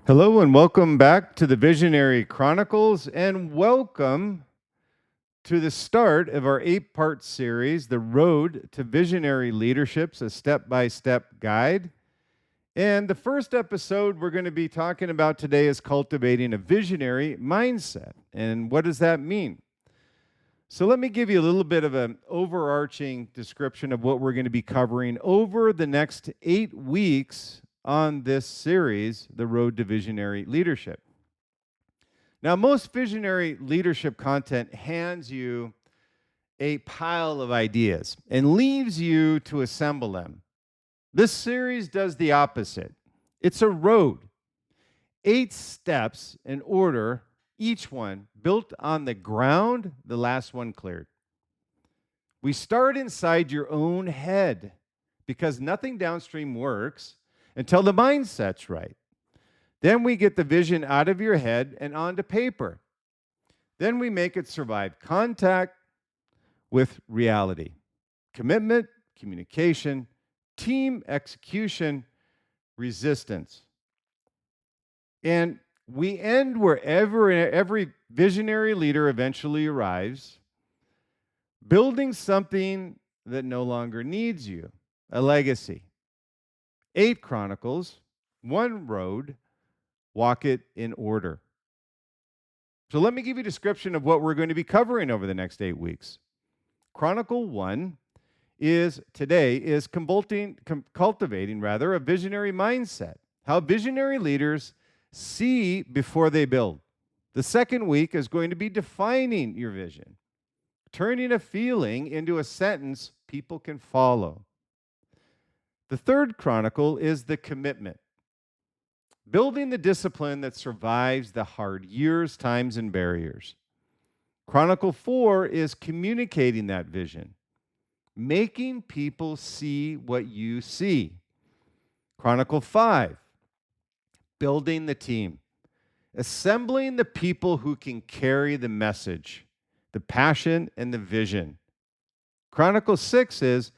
Hello and welcome back to the Visionary Chronicles, and welcome to the start of our 8-part series, The Road to Visionary Leadership's a Step-by-Step Guide. And the first episode we're going to be talking about today is cultivating a visionary mindset. And what does that mean? So let me give you a little bit of an overarching description of what we're going to be covering over the next 8 weeks on this series, The Road to Visionary Leadership. Now, most visionary leadership content hands you a pile of ideas and leaves you to assemble them. This series does the opposite. It's a road, 8 steps in order, each one built on the ground, the last one cleared. We start inside your own head because nothing downstream works until the mindset's right. Then we get the vision out of your head and onto paper. Then we make it survive contact with reality. Commitment, communication, team execution, resistance. And we end wherever every visionary leader eventually arrives, building something that no longer needs you, a legacy. 8 chronicles, 1 road, walk it in order. So let me give you a description of what we're going to be covering over the next 8 weeks. Chronicle 1 is cultivating a visionary mindset. How visionary leaders see before they build. The second week is going to be defining your vision, turning a feeling into a sentence people can follow. The third chronicle is the commitment, building the discipline that survives the hard years, times, and barriers. Chronicle 4 is communicating that vision, making people see what you see. Chronicle 5, building the team, assembling the people who can carry the message, the passion, and the vision. Chronicle 6 is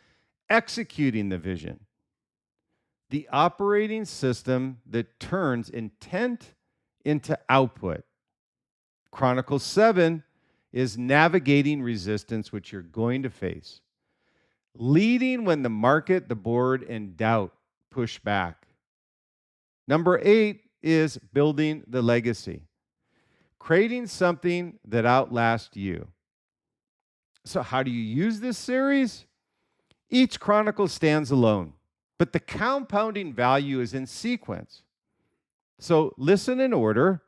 executing the vision, the operating system that turns intent into output. Chronicle 7 is navigating resistance, which you're going to face. Leading when the market, the board, and doubt push back. Number 8 is building the legacy. Creating something that outlasts you. So how do you use this series? Each chronicle stands alone, but the compounding value is in sequence. So listen in order.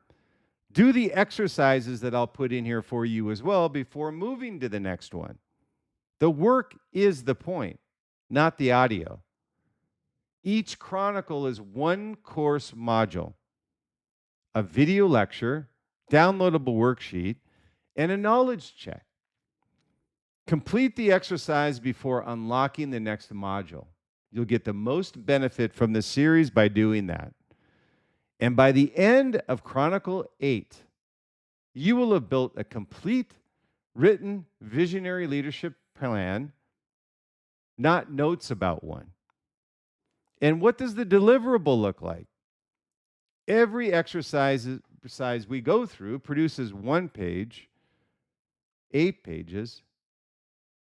Do the exercises that I'll put in here for you as well before moving to the next one. The work is the point, not the audio. Each chronicle is 1 course module, a video lecture, downloadable worksheet, and a knowledge check. Complete the exercise before unlocking the next module. You'll get the most benefit from this series by doing that. And by the end of Chronicle 8, you will have built a complete, written, visionary leadership plan, not notes about one. And what does the deliverable look like? Every exercise we go through produces 1 page, 8 pages.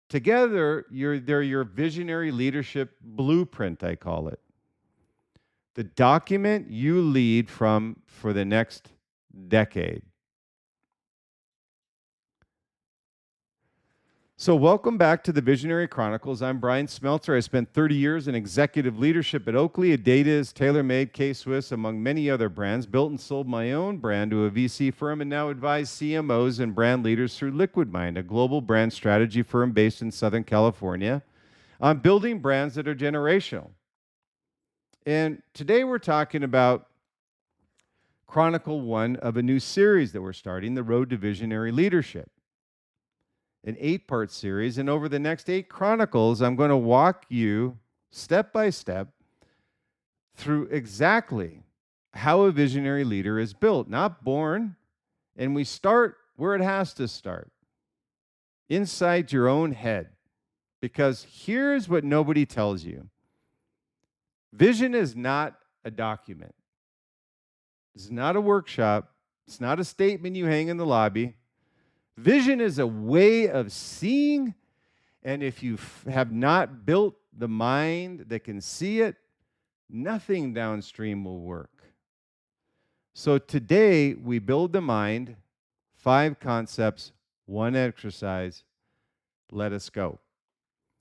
Together, they're your visionary leadership blueprint, I call it. The document you lead from for the next decade. So welcome back to the Visionary Chronicles. I'm Bryan Smeltzer. I spent 30 years in executive leadership at Oakley, adidas, TaylorMade, K-Swiss, among many other brands. Built and sold my own brand to a VC firm and now advise CMOs and brand leaders through LiquidMind, a global brand strategy firm based in Southern California, on building brands that are generational. And today we're talking about Chronicle 1 of a new series that we're starting, The Road to Visionary Leadership. An 8-part series, and over the next 8 chronicles, I'm going to walk you step by step through exactly how a visionary leader is built, not born. And we start where it has to start, inside your own head. Because here's what nobody tells you. Vision is not a document. It's not a workshop. It's not a statement you hang in the lobby. Vision is a way of seeing, and if you have not built the mind that can see it, nothing downstream will work. So today, we build the mind, 5 concepts, 1 exercise. Let us go.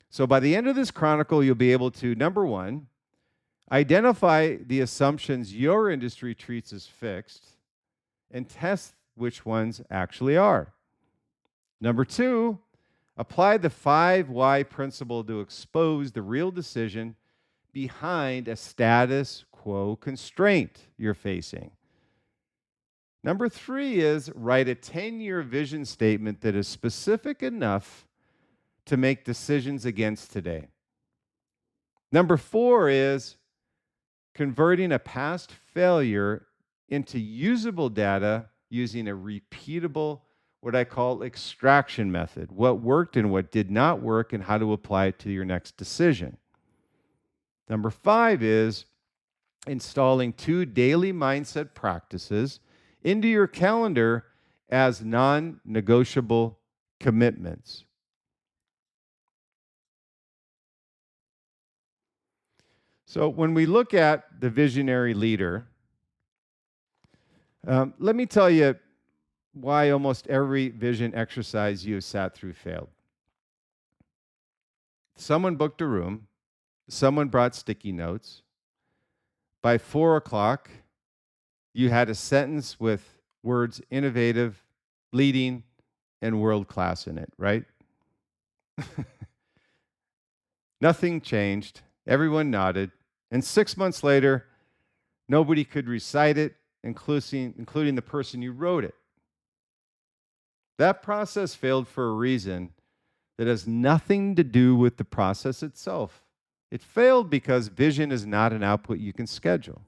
So by the end of this chronicle, you'll be able to, number 1, identify the assumptions your industry treats as fixed and test which ones actually are. Number 2, apply the 5 why principle to expose the real decision behind a status quo constraint you're facing. Number 3 is write a 10-year vision statement that is specific enough to make decisions against today. Number 4 is converting a past failure into usable data using a repeatable, what I call extraction method, what worked and what did not work and how to apply it to your next decision. Number 5 is installing 2 daily mindset practices into your calendar as non-negotiable commitments. So when we look at the visionary leader, let me tell you why almost every vision exercise you have sat through failed. Someone booked a room. Someone brought sticky notes. By 4 o'clock, you had a sentence with words innovative, leading, and world-class in it, right? Nothing changed. Everyone nodded. And 6 months later, nobody could recite it, including the person who wrote it. That process failed for a reason that has nothing to do with the process itself. It failed because vision is not an output you can schedule.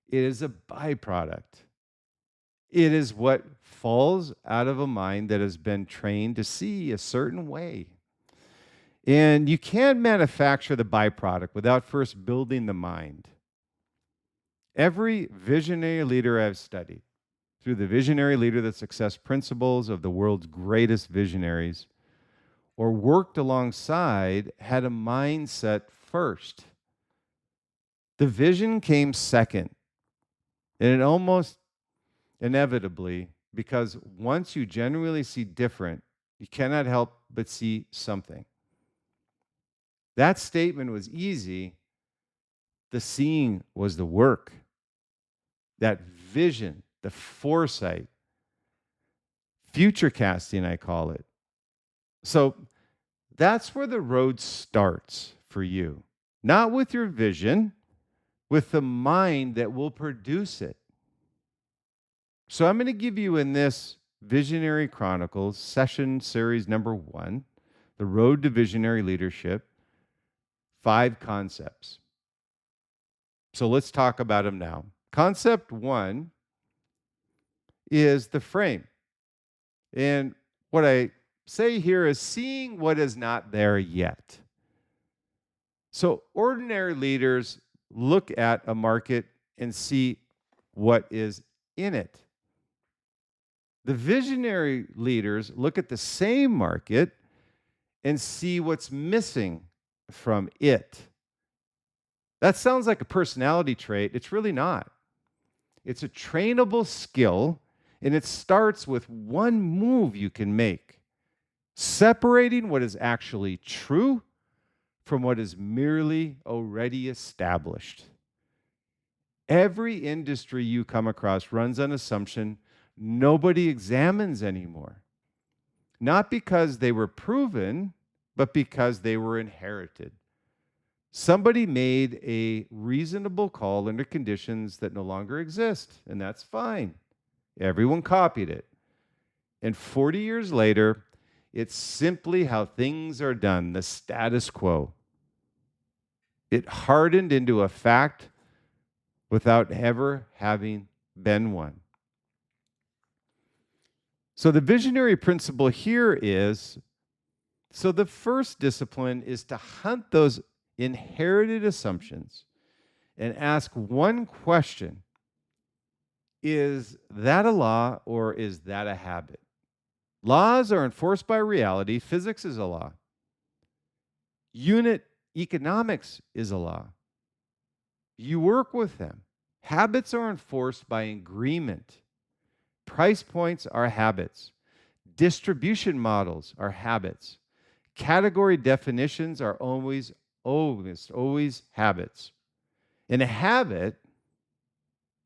It is a byproduct. It is what falls out of a mind that has been trained to see a certain way. And you can't manufacture the byproduct without first building the mind. Every visionary leader I've studied, through the Visionary Leader Success Principles of the world's greatest visionaries, or worked alongside, had a mindset first. The vision came second. And it almost inevitably, because once you genuinely see different, you cannot help but see something. That statement was easy. The seeing was the work. That vision, the foresight, future casting, I call it. So that's where the road starts for you. Not with your vision, with the mind that will produce it. So I'm going to give you in this Visionary Chronicles session series number 1, The Road to Visionary Leadership, 5 concepts. So let's talk about them now. Concept 1 is the frame. And what I say here is seeing what is not there yet. So ordinary leaders look at a market and see what is in it. The visionary leaders look at the same market and see what's missing from it. That sounds like a personality trait. It's really not. It's a trainable skill, and it starts with one move you can make, separating what is actually true from what is merely already established. Every industry you come across runs on assumption nobody examines anymore. Not because they were proven, but because they were inherited. Somebody made a reasonable call under conditions that no longer exist, and that's fine. Everyone copied it. And 40 years later, it's simply how things are done, the status quo. It hardened into a fact without ever having been one. So the visionary principle here is, so the first discipline is to hunt those inherited assumptions and ask one question. Is that a law or is that a habit? Laws are enforced by reality. Physics is a law. Unit economics is a law. You work with them. Habits are enforced by agreement. Price points are habits. Distribution models are habits. Category definitions are always habits. And a habit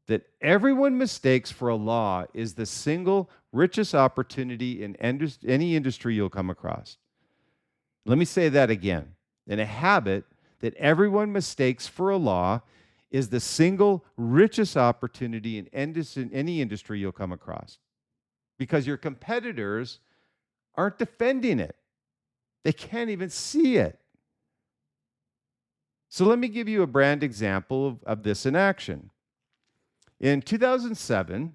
that everyone mistakes for a law is the single richest opportunity in any industry you'll come across. Let me say that again. And a habit that everyone mistakes for a law is the single richest opportunity in any industry you'll come across. Because your competitors aren't defending it. They can't even see it. So let me give you a brand example of this in action. In 2007,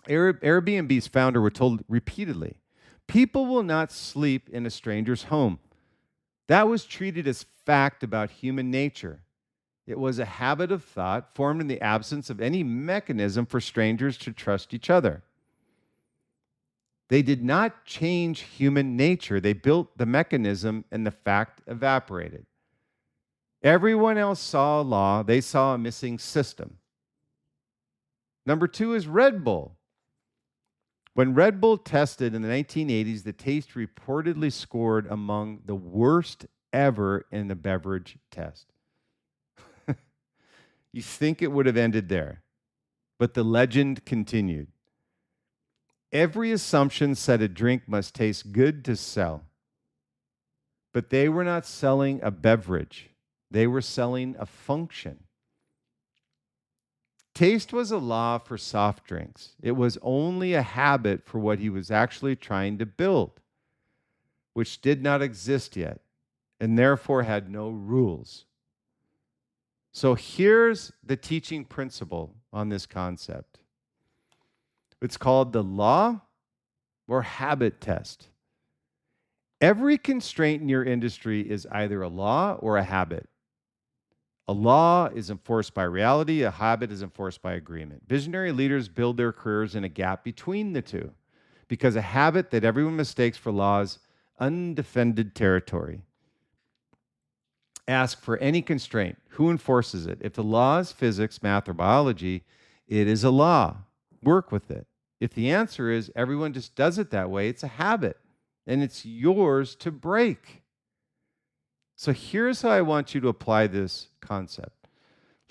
Airbnb's founder were told repeatedly, people will not sleep in a stranger's home. That was treated as fact about human nature. It was a habit of thought formed in the absence of any mechanism for strangers to trust each other. They did not change human nature. They built the mechanism and the fact evaporated. Everyone else saw a law. They saw a missing system. Number two is Red Bull. When Red Bull tested in the 1980s, the taste reportedly scored among the worst ever in the beverage test. You think it would have ended there, but the legend continued. Every assumption said a drink must taste good to sell, but they were not selling a beverage. They were selling a function. Taste was a law for soft drinks. It was only a habit for what he was actually trying to build, which did not exist yet, and therefore had no rules. So here's the teaching principle on this concept. It's called the law or habit test. Every constraint in your industry is either a law or a habit. A law is enforced by reality. A habit is enforced by agreement. Visionary leaders build their careers in a gap between the two because a habit that everyone mistakes for law is undefended territory. Ask for any constraint. Who enforces it? If the law is physics, math, or biology, it is a law. Work with it. If the answer is everyone just does it that way, it's a habit, and it's yours to break. So here's how I want you to apply this concept.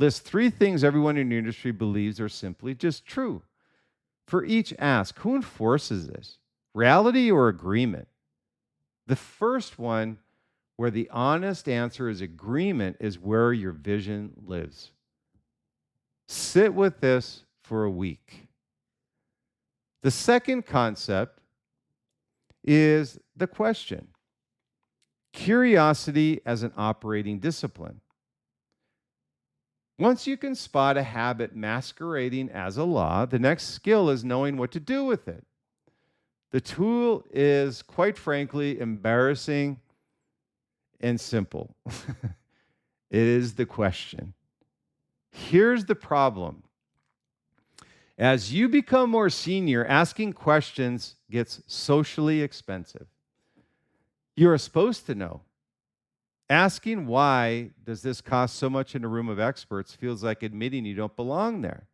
List 3 things everyone in your industry believes are simply just true. For each, ask, who enforces this? Reality or agreement? The first one, where the honest answer is agreement, is where your vision lives. Sit with this for a week. The second concept is the question. Curiosity as an operating discipline. Once you can spot a habit masquerading as a law, the next skill is knowing what to do with it. The tool is, quite frankly, embarrassing and simple. It is the question. Here's the problem. As you become more senior, asking questions gets socially expensive. You're supposed to know. Asking why does this cost so much in a room of experts feels like admitting you don't belong there.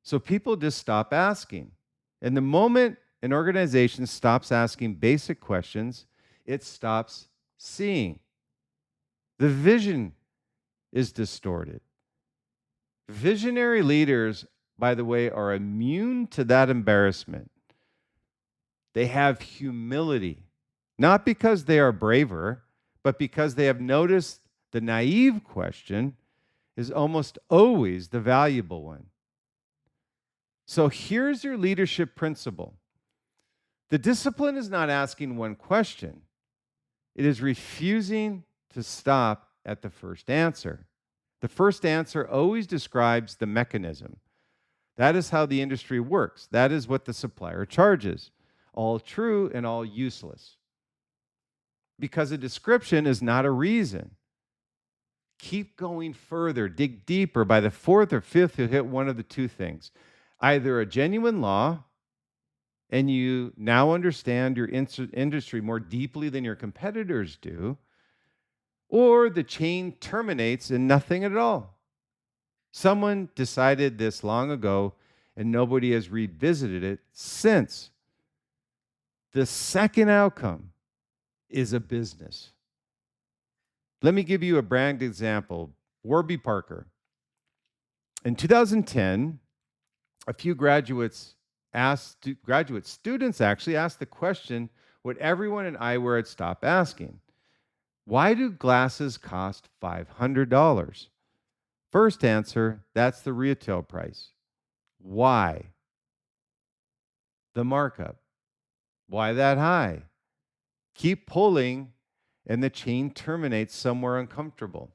So people just stop asking. And the moment an organization stops asking basic questions, it stops seeing. The vision is distorted. Visionary leaders, by the way, are immune to that embarrassment. They have humility, not because they are braver, but because they have noticed the naive question is almost always the valuable one. So here's your leadership principle. The discipline is not asking one question. It is refusing to stop at the first answer. The first answer always describes the mechanism. That is how the industry works. That is what the supplier charges. All true and all useless. Because a description is not a reason. Keep going further, dig deeper. By the fourth or fifth, you'll hit one of the two things. Either a genuine law, and you now understand your industry more deeply than your competitors do, or the chain terminates in nothing at all. Someone decided this long ago, and nobody has revisited it since. The second outcome is a business. Let me give you a brand example. Warby Parker. In 2010, a few graduate students actually asked the question what everyone in eyewear had stopped asking. Why do glasses cost $500? First answer, that's the retail price. Why? The markup. Why that high? Keep pulling, and the chain terminates somewhere uncomfortable.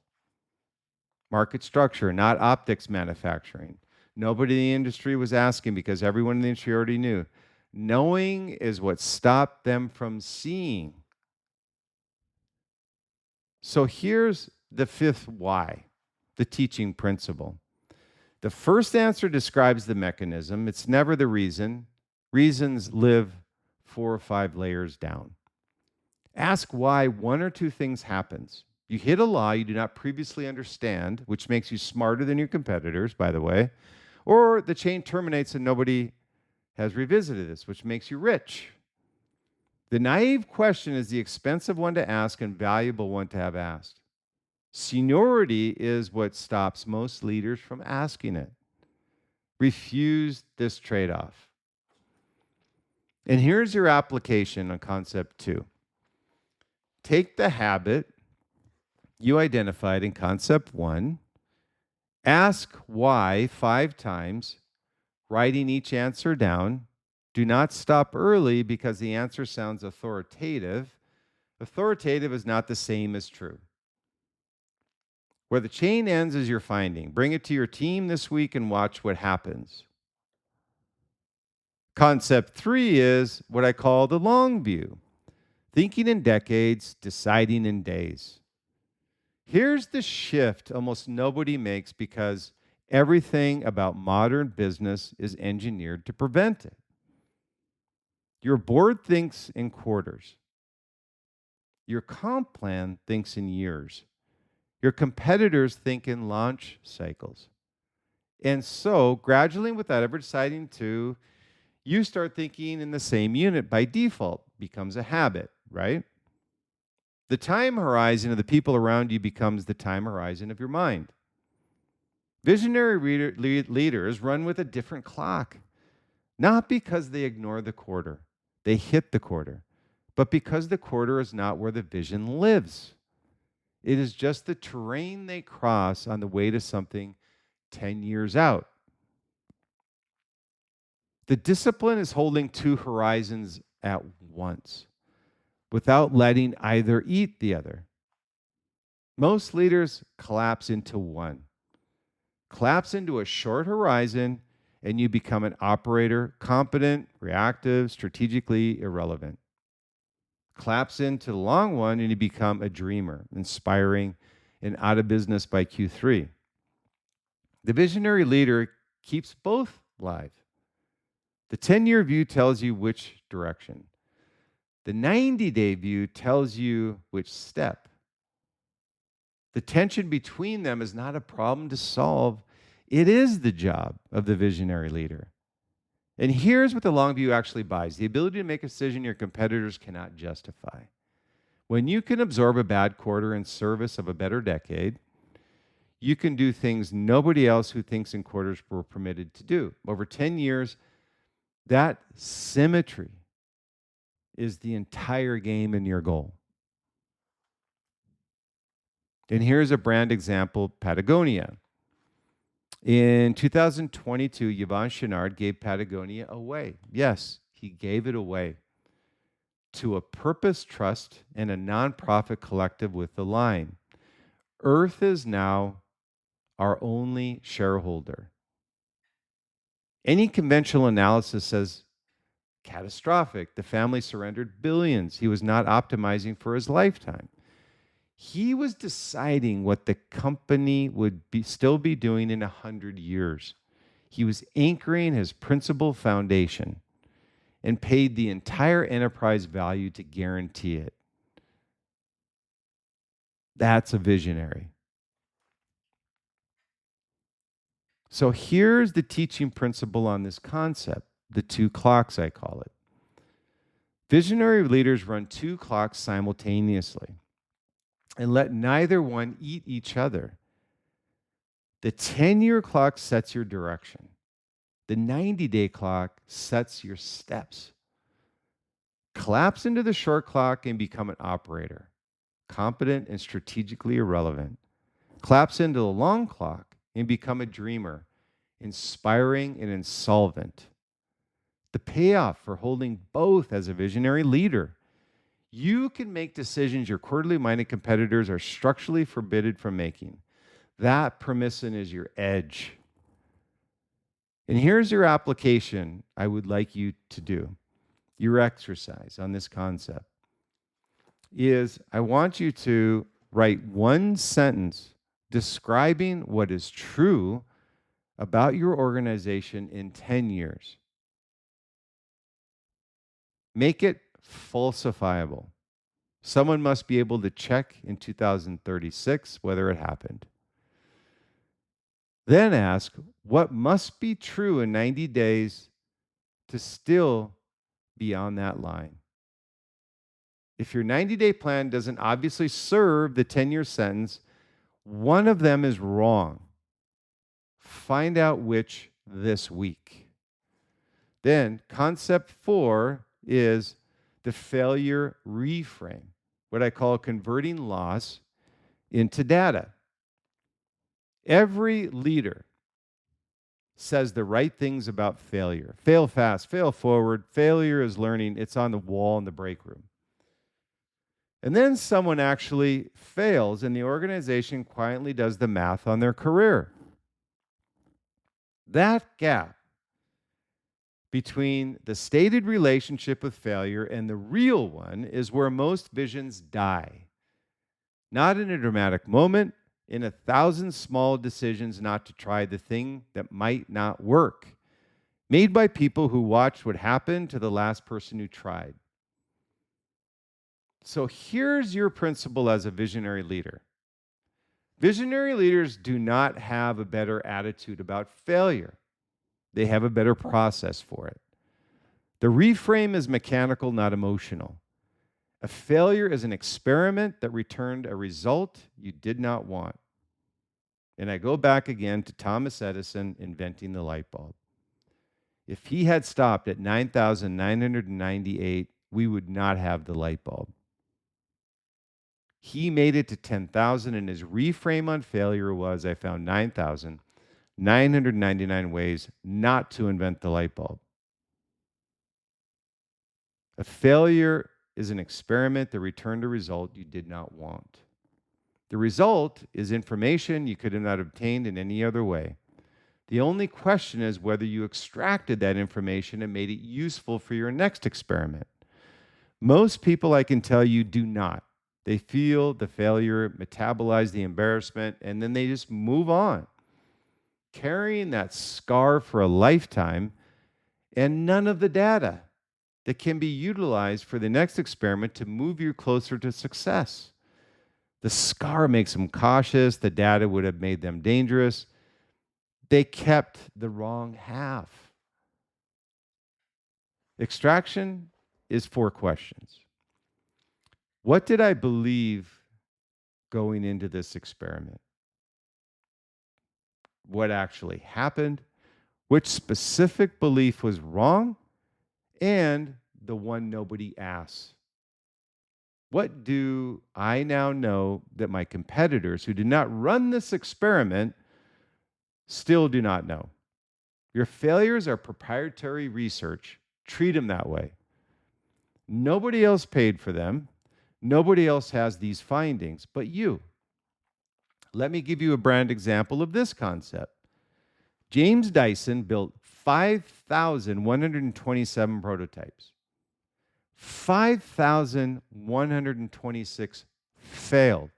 Market structure, not optics manufacturing. Nobody in the industry was asking because everyone in the industry already knew. Knowing is what stopped them from seeing. So here's the fifth why, the teaching principle. The first answer describes the mechanism. It's never the reason. Reasons live 4 or 5 layers down. Ask why one or two things happens. You hit a law you do not previously understand, which makes you smarter than your competitors, by the way, or the chain terminates and nobody has revisited this, which makes you rich. The naive question is the expensive one to ask and valuable one to have asked. Seniority is what stops most leaders from asking it. Refuse this trade-off. And here's your application on concept 2. Take the habit you identified in concept 1, ask why 5 times, writing each answer down. Do not stop early because the answer sounds authoritative. Authoritative is not the same as true. Where the chain ends is your finding. Bring it to your team this week and watch what happens. Concept 3 is what I call the long view. Thinking in decades, deciding in days. Here's the shift almost nobody makes because everything about modern business is engineered to prevent it. Your board thinks in quarters. Your comp plan thinks in years. Your competitors think in launch cycles. And so, gradually, without ever deciding to, you start thinking in the same unit by default. Becomes a habit, right? The time horizon of the people around you becomes the time horizon of your mind. Visionary leaders run with a different clock, not because they ignore the quarter, they hit the quarter, but because the quarter is not where the vision lives. It is just the terrain they cross on the way to something 10 years out. The discipline is holding 2 horizons at once without letting either eat the other. Most leaders collapse into one. Collapse into a short horizon, and you become an operator, competent, reactive, strategically irrelevant. Collapse into the long one, and you become a dreamer, inspiring, and out of business by Q3. The visionary leader keeps both live. The 10-year view tells you which direction. The 90-day view tells you which step. The tension between them is not a problem to solve. It is the job of the visionary leader. And here's what the long view actually buys: the ability to make a decision your competitors cannot justify. When you can absorb a bad quarter in service of a better decade, you can do things nobody else who thinks in quarters were permitted to do. Over 10 years, that symmetry is the entire game in your goal. And here's a brand example, Patagonia. In 2022, Yvon Chouinard gave Patagonia away. Yes, he gave it away to a purpose trust and a nonprofit collective with the line: Earth is now our only shareholder. Any conventional analysis says catastrophic. The family surrendered billions. He was not optimizing for his lifetime. He was deciding what the company would still be doing in 100 years. He was anchoring his principal foundation and paid the entire enterprise value to guarantee it. That's a visionary. So here's the teaching principle on this concept, the two clocks, I call it. Visionary leaders run two clocks simultaneously and let neither one eat each other. The 10-year clock sets your direction. The 90-day clock sets your steps. Collapse into the short clock and become an operator, competent and strategically irrelevant. Collapse into the long clock and become a dreamer, inspiring and insolvent. The payoff for holding both as a visionary leader. You can make decisions your quarterly minded competitors are structurally forbidden from making. That permission is your edge. And here's your application I would like you to do. Your exercise on this concept is I want you to write one sentence describing what is true about your organization in 10 years. Make it falsifiable. Someone must be able to check in 2036 whether it happened. Then ask, what must be true in 90 days to still be on that line? If your 90-day plan doesn't obviously serve the 10-year sentence, one of them is wrong. Find out which this week. Then concept 4 is the failure reframe, what I call converting loss into data. Every leader says the right things about failure. Fail fast, fail forward. Failure is learning. It's on the wall in the break room. And then someone actually fails, and the organization quietly does the math on their career. That gap between the stated relationship with failure and the real one is where most visions die. Not in a dramatic moment, in 1,000 small decisions not to try the thing that might not work, made by people who watched what happened to the last person who tried. So here's your principle as a visionary leader. Visionary leaders do not have a better attitude about failure. They have a better process for it. The reframe is mechanical, not emotional. A failure is an experiment that returned a result you did not want. And I go back again to Thomas Edison inventing the light bulb. If he had stopped at 9,998, we would not have the light bulb. He made it to 10,000, and his reframe on failure was, I found 9,999 ways not to invent the light bulb. A failure is an experiment that returned a result you did not want. The result is information you could have not obtained in any other way. The only question is whether you extracted that information and made it useful for your next experiment. Most people, I can tell you, do not. They feel the failure, metabolize the embarrassment, and then they just move on, carrying that scar for a lifetime and none of the data that can be utilized for the next experiment to move you closer to success. The scar makes them cautious. The data would have made them dangerous. They kept the wrong half. Extraction is 4 questions. What did I believe going into this experiment? What actually happened? Which specific belief was wrong? And the one nobody asks. What do I now know that my competitors who did not run this experiment still do not know? Your failures are proprietary research. Treat them that way. Nobody else paid for them. Nobody else has these findings but you. Let me give you a brand example of this concept. James Dyson built 5,127 prototypes. 5,126 failed.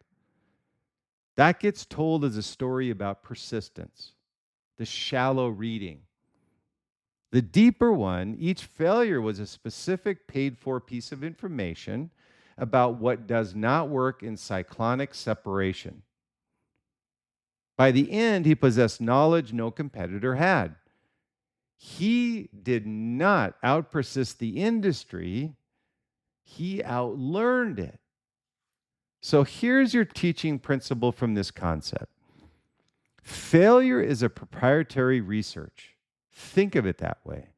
That gets told as a story about persistence, the shallow reading. The deeper one, each failure was a specific paid-for piece of information about what does not work in cyclonic separation. By the end, he possessed knowledge no competitor had. He did not out-persist the industry. He outlearned it. So here's your teaching principle from this concept. Failure is a proprietary research. Think of it that way.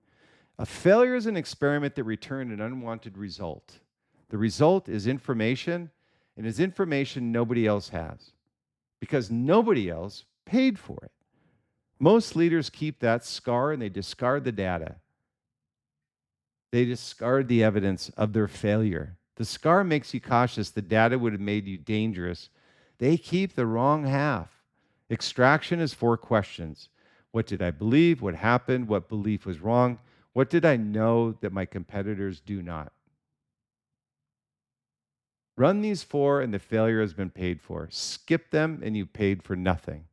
A failure is an experiment that returned an unwanted result. The result is information, and is information nobody else has, because nobody else paid for it. Most leaders keep that scar and they discard the data. They discard the evidence of their failure. The scar makes you cautious. The data would have made you dangerous. They keep the wrong half. Extraction is 4 questions. What did I believe? What happened? What belief was wrong? What did I know that my competitors do not? Run these 4 and the failure has been paid for. Skip them and you paid for nothing.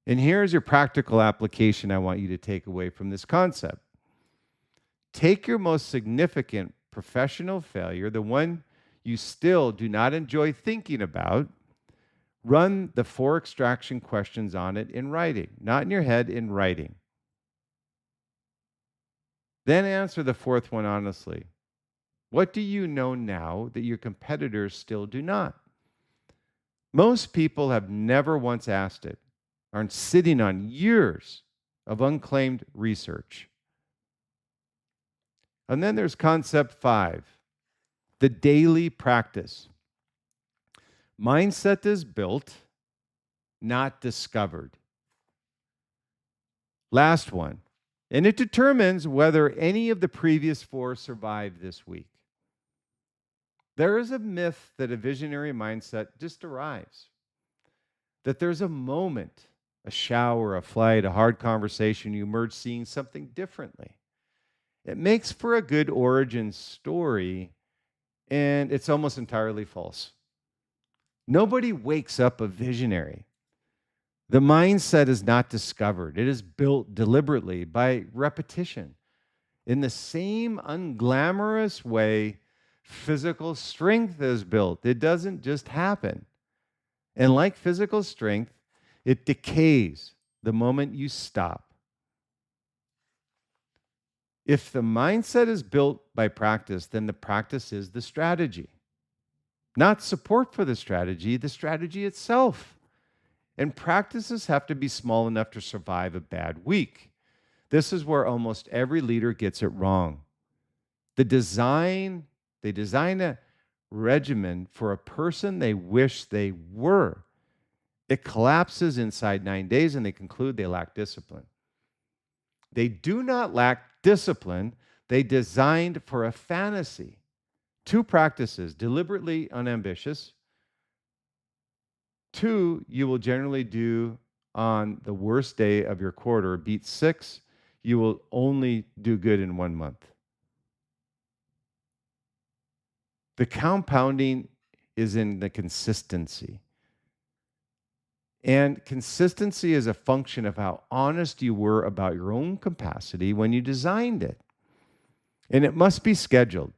And here's your practical application I want you to take away from this concept. Take your most significant professional failure, the one you still do not enjoy thinking about, run the 4 extraction questions on it in writing, not in your head, in writing. Then answer the 4th one honestly. What do you know now that your competitors still do not? Most people have never once asked it, aren't sitting on years of unclaimed research. And then there's concept 5, the daily practice. Mindset is built, not discovered. Last one, and it determines whether any of the previous 4 survive this week. There is a myth that a visionary mindset just arrives, that there's a moment, a shower, a flight, a hard conversation, you emerge seeing something differently. It makes for a good origin story, and it's almost entirely false. Nobody wakes up a visionary. The mindset is not discovered. It is built deliberately by repetition. In the same unglamorous way physical strength is built. It doesn't just happen. And like physical strength, it decays the moment you stop. If the mindset is built by practice, then the practice is the strategy. Not support for the strategy itself. And practices have to be small enough to survive a bad week. This is where almost every leader gets it wrong. They design a regimen for a person they wish they were. It collapses inside 9 days and they conclude they lack discipline. They do not lack discipline. They designed for a fantasy. 2 practices, deliberately unambitious. 2, you will generally do on the worst day of your quarter. Beat 6, you will only do good in 1 month. The compounding is in the consistency. And consistency is a function of how honest you were about your own capacity when you designed it. And it must be scheduled.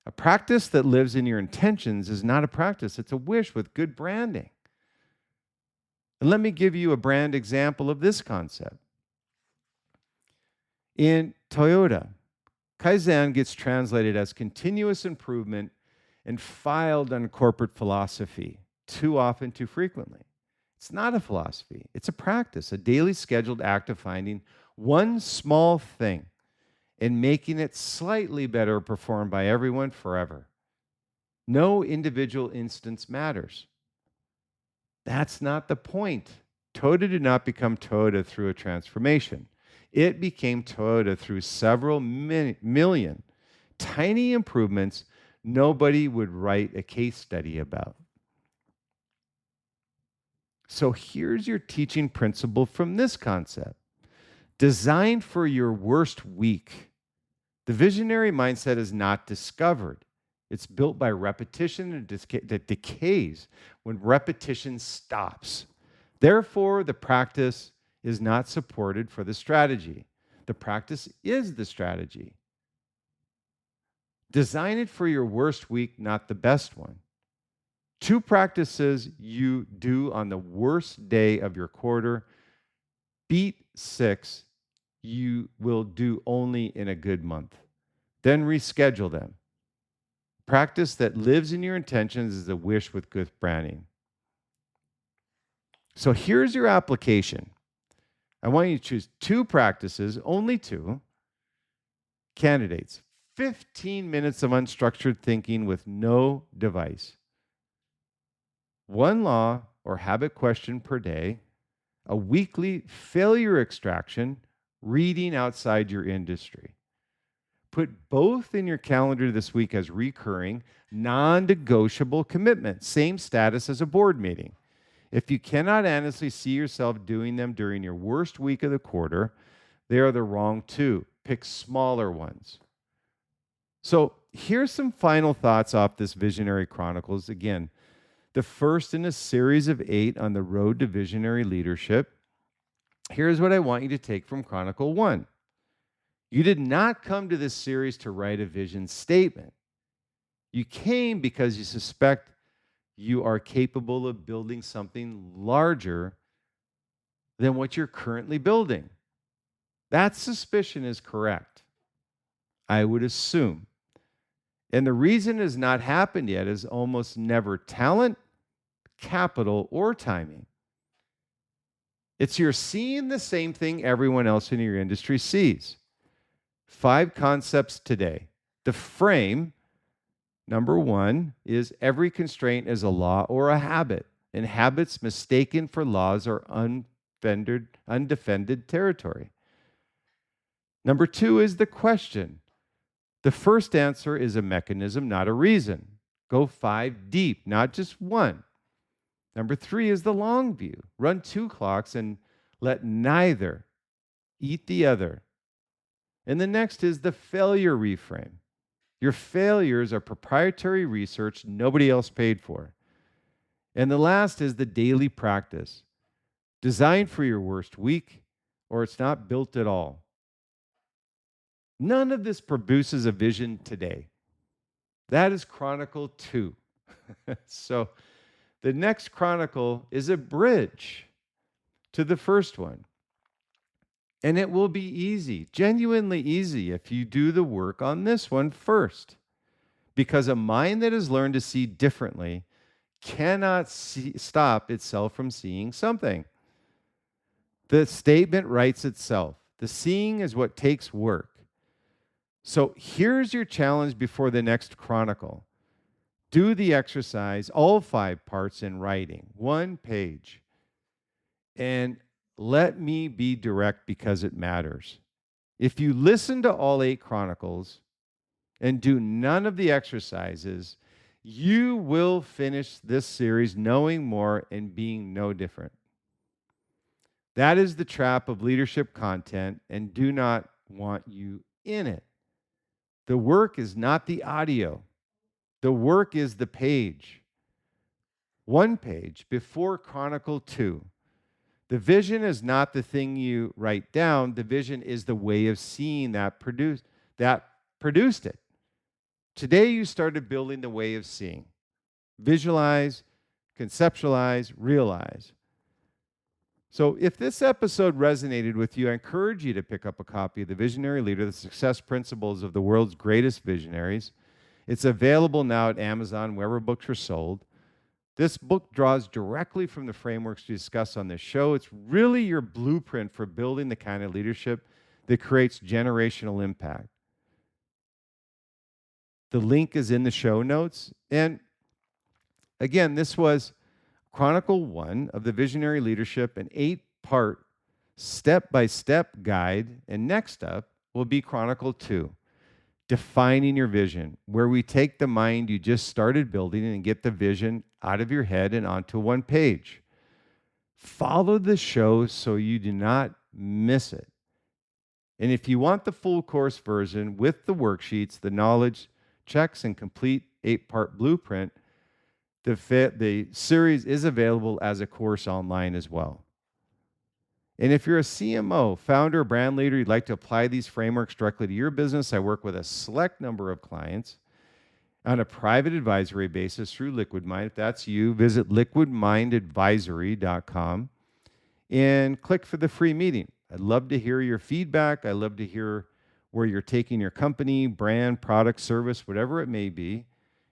A practice that lives in your intentions is not a practice, it's a wish with good branding. And let me give you a brand example of this concept. In Toyota, Kaizen gets translated as continuous improvement and filed on corporate philosophy too often, too frequently. It's not a philosophy. It's a practice, a daily scheduled act of finding one small thing and making it slightly better performed by everyone forever. No individual instance matters. That's not the point. Toyota did not become Toyota through a transformation. It became Toyota through several million tiny improvements nobody would write a case study about. So here's your teaching principle from this concept. Designed for your worst week. The visionary mindset is not discovered. It's built by repetition that decays when repetition stops. Therefore, the practice is not supported for the strategy. The practice is the strategy. Design it for your worst week, not the best one. 2 practices you do on the worst day of your quarter beat 6 you will do only in a good month. Then reschedule them. Practice that lives in your intentions is a wish with good branding. So here's your application. I want you to choose 2 practices, only 2 candidates. 15 minutes of unstructured thinking with no device. 1 law or habit question per day. A weekly failure extraction, reading outside your industry. Put both in your calendar this week as recurring, non-negotiable commitments, same status as a board meeting. If you cannot honestly see yourself doing them during your worst week of the quarter, they are the wrong 2. Pick smaller ones. So here's some final thoughts off this Visionary Chronicles. Again, the first in a series of 8 on the road to visionary leadership. Here's what I want you to take from Chronicle 1. You did not come to this series to write a vision statement. You came because you suspect you are capable of building something larger than what you're currently building. That suspicion is correct, I would assume. And the reason it has not happened yet is almost never talent, capital, or timing. It's you're seeing the same thing everyone else in your industry sees. 5 concepts today. The frame, number 1, is every constraint is a law or a habit, and habits mistaken for laws are undefended territory. Number 2 is the question. The first answer is a mechanism, not a reason. Go 5 deep, not just 1. Number 3 is the long view. Run 2 clocks and let neither eat the other. And the next is the failure reframe. Your failures are proprietary research nobody else paid for. And the last is the daily practice. Designed for your worst week, or it's not built at all. None of this produces a vision today. That is Chronicle 2. So the next Chronicle is a bridge to the first one. And it will be easy, genuinely easy, if you do the work on this one first. Because a mind that has learned to see differently cannot stop itself from seeing something. The statement writes itself. The seeing is what takes work. So here's your challenge before the next Chronicle. Do the exercise, all 5 parts in writing, 1 page. And let me be direct because it matters. If you listen to all 8 Chronicles and do none of the exercises, you will finish this series knowing more and being no different. That is the trap of leadership content, and do not want you in it. The work is not the audio. The work is the page. 1 page before Chronicle 2. The vision is not the thing you write down. The vision is the way of seeing that produced it. Today you started building the way of seeing. Visualize, conceptualize, realize. So if this episode resonated with you, I encourage you to pick up a copy of The Visionary Leader, The Success Principles of the World's Greatest Visionaries. It's available now at Amazon, wherever books are sold. This book draws directly from the frameworks we discuss on this show. It's really your blueprint for building the kind of leadership that creates generational impact. The link is in the show notes. And again, this was Chronicle 1 of the Visionary Leadership, an 8-part step-by-step guide. And next up will be Chronicle 2. Defining your vision, where we take the mind you just started building and get the vision out of your head and onto 1 page. Follow the show so you do not miss it. And if you want the full course version with the worksheets, the knowledge checks, and complete 8-part blueprint, the series is available as a course online as well. And if you're a CMO, founder, brand leader, you'd like to apply these frameworks directly to your business, I work with a select number of clients on a private advisory basis through Liquid Mind. If that's you, visit liquidmindadvisory.com and click for the free meeting. I'd love to hear your feedback. I'd love to hear where you're taking your company, brand, product, service, whatever it may be.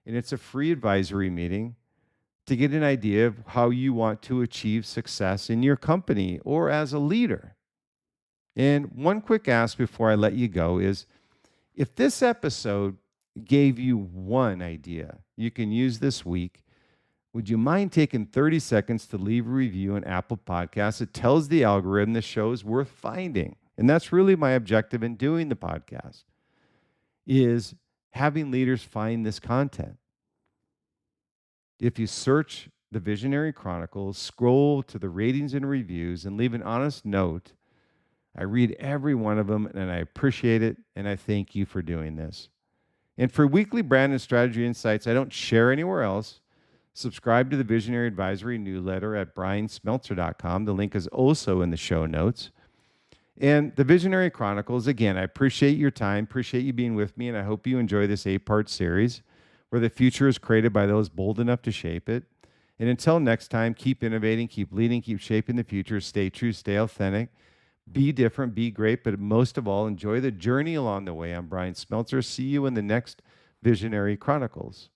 And it's a free advisory meeting to get an idea of how you want to achieve success in your company or as a leader. And one quick ask before I let you go is, if this episode gave you one idea you can use this week, would you mind taking 30 seconds to leave a review on Apple Podcasts? It tells the algorithm the show is worth finding. And that's really my objective in doing the podcast, is having leaders find this content. If you search the Visionary Chronicles, scroll to the ratings and reviews, and leave an honest note, I read every one of them, and I appreciate it, and I thank you for doing this. And for weekly brand and strategy insights I don't share anywhere else, subscribe to the Visionary Advisory newsletter at bryansmeltzer.com. The link is also in the show notes. And the Visionary Chronicles, again, I appreciate your time, appreciate you being with me, and I hope you enjoy this 8-part series where the future is created by those bold enough to shape it. And until next time, keep innovating, keep leading, keep shaping the future, stay true, stay authentic, be different, be great, but most of all, enjoy the journey along the way. I'm Bryan Smeltzer. See you in the next Visionary Chronicles.